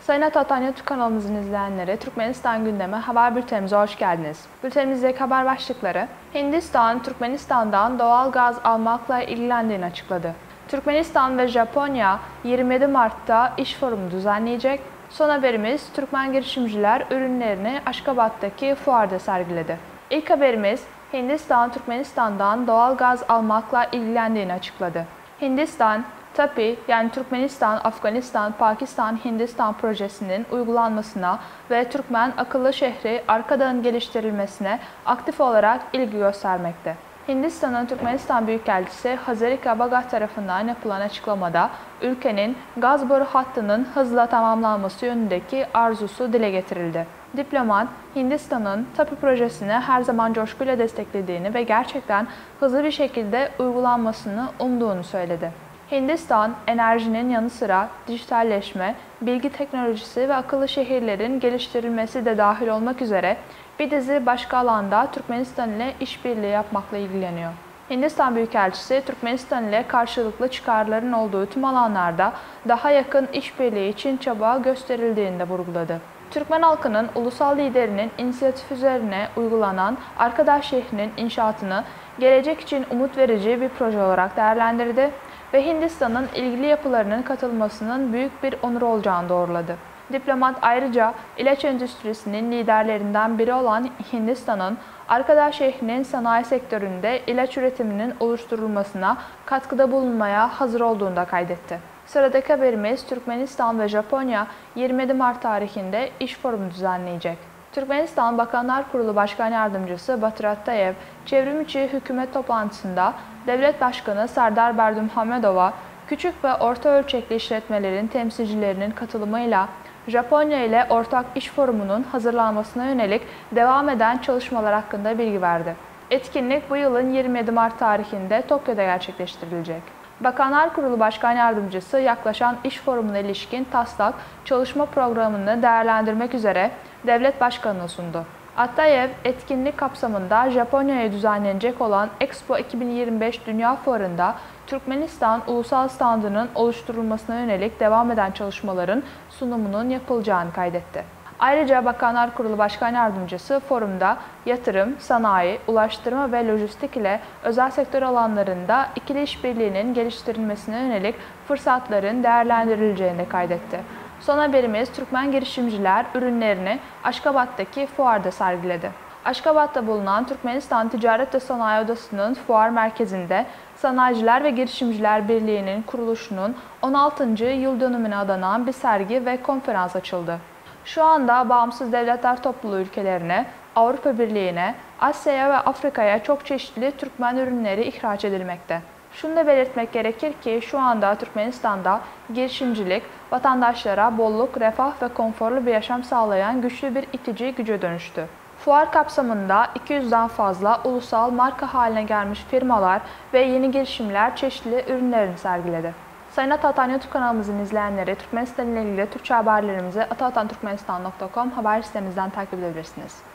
Sayın Atatan YouTube kanalımızın izleyenleri, Türkmenistan gündemi haber bültenimize hoş geldiniz. Bültenimizdeki haber başlıkları: Hindistan, Türkmenistan'dan doğal gaz almakla ilgilendiğini açıkladı. Türkmenistan ve Japonya 27 Mart'ta iş forumu düzenleyecek. Son haberimiz: Türkmen girişimciler ürünlerini Aşkabat'taki fuarda sergiledi. İlk haberimiz: Hindistan, Türkmenistan'dan doğal gaz almakla ilgilendiğini açıkladı. Hindistan, TAPI yani Türkmenistan, Afganistan, Pakistan, Hindistan projesinin uygulanmasına ve Türkmen akıllı şehri Arkadağ'ın geliştirilmesine aktif olarak ilgi göstermekte. Hindistan'ın Türkmenistan Büyükelçisi Hazarika Bhagat tarafından yapılan açıklamada ülkenin gaz boru hattının hızla tamamlanması yönündeki arzusu dile getirildi. Diplomat, Hindistan'ın TAPI projesini her zaman coşkuyla desteklediğini ve gerçekten hızlı bir şekilde uygulanmasını umduğunu söyledi. Hindistan, enerjinin yanı sıra dijitalleşme, bilgi teknolojisi ve akıllı şehirlerin geliştirilmesi de dahil olmak üzere bir dizi başka alanda Türkmenistan ile işbirliği yapmakla ilgileniyor. Hindistan Büyükelçisi, Türkmenistan ile karşılıklı çıkarların olduğu tüm alanlarda daha yakın işbirliği için çaba gösterildiğini de vurguladı. Türkmen halkının ulusal liderinin inisiyatif üzerine uygulanan Arkadaş şehrinin inşaatını gelecek için umut verici bir proje olarak değerlendirdi ve Hindistan'ın ilgili yapılarının katılmasının büyük bir onur olacağını doğruladı. Diplomat ayrıca ilaç endüstrisinin liderlerinden biri olan Hindistan'ın Arkadaş şehrinin sanayi sektöründe ilaç üretiminin oluşturulmasına katkıda bulunmaya hazır olduğunu da kaydetti. Sıradaki haberimiz: Türkmenistan ve Japonya 27 Mart tarihinde iş forumu düzenleyecek. Türkmenistan Bakanlar Kurulu Başkan Yardımcısı Batır Atayev, çevrimiçi hükümet toplantısında Devlet Başkanı Serdar Berdimuhamedov'a küçük ve orta ölçekli işletmelerin temsilcilerinin katılımıyla Japonya ile ortak iş forumunun hazırlanmasına yönelik devam eden çalışmalar hakkında bilgi verdi. Etkinlik bu yılın 27 Mart tarihinde Tokyo'da gerçekleştirilecek. Bakanlar Kurulu Başkan Yardımcısı yaklaşan iş forumuna ilişkin taslak çalışma programını değerlendirmek üzere Devlet Başkanı'na sundu. Atayev, etkinlik kapsamında Japonya'ya düzenlenecek olan Expo 2025 Dünya Fuarı'nda Türkmenistan ulusal standının oluşturulmasına yönelik devam eden çalışmaların sunumunun yapılacağını kaydetti. Ayrıca Bakanlar Kurulu Başkan Yardımcısı forumda yatırım, sanayi, ulaştırma ve lojistik ile özel sektör alanlarında ikili işbirliğinin geliştirilmesine yönelik fırsatların değerlendirileceğini de kaydetti. Son haberimiz: Türkmen girişimciler ürünlerini Aşkabat'taki fuarda sergiledi. Aşkabat'ta bulunan Türkmenistan Ticaret ve Sanayi Odası'nın fuar merkezinde Sanayiciler ve Girişimciler Birliği'nin kuruluşunun 16. yıl dönümüne adanan bir sergi ve konferans açıldı. Şu anda bağımsız devletler topluluğu ülkelerine, Avrupa Birliği'ne, Asya'ya ve Afrika'ya çok çeşitli Türkmen ürünleri ihraç edilmekte. Şunu da belirtmek gerekir ki şu anda Türkmenistan'da girişimcilik, vatandaşlara bolluk, refah ve konforlu bir yaşam sağlayan güçlü bir itici güce dönüştü. Fuar kapsamında 200'den fazla ulusal marka haline gelmiş firmalar ve yeni girişimler çeşitli ürünlerini sergiledi. Sayın Atatan YouTube kanalımızın izleyenleri, Türkmenistan ile ilgili Türkçe haberlerimizi atatanturkmenistan.com haber sitemizden takip edebilirsiniz.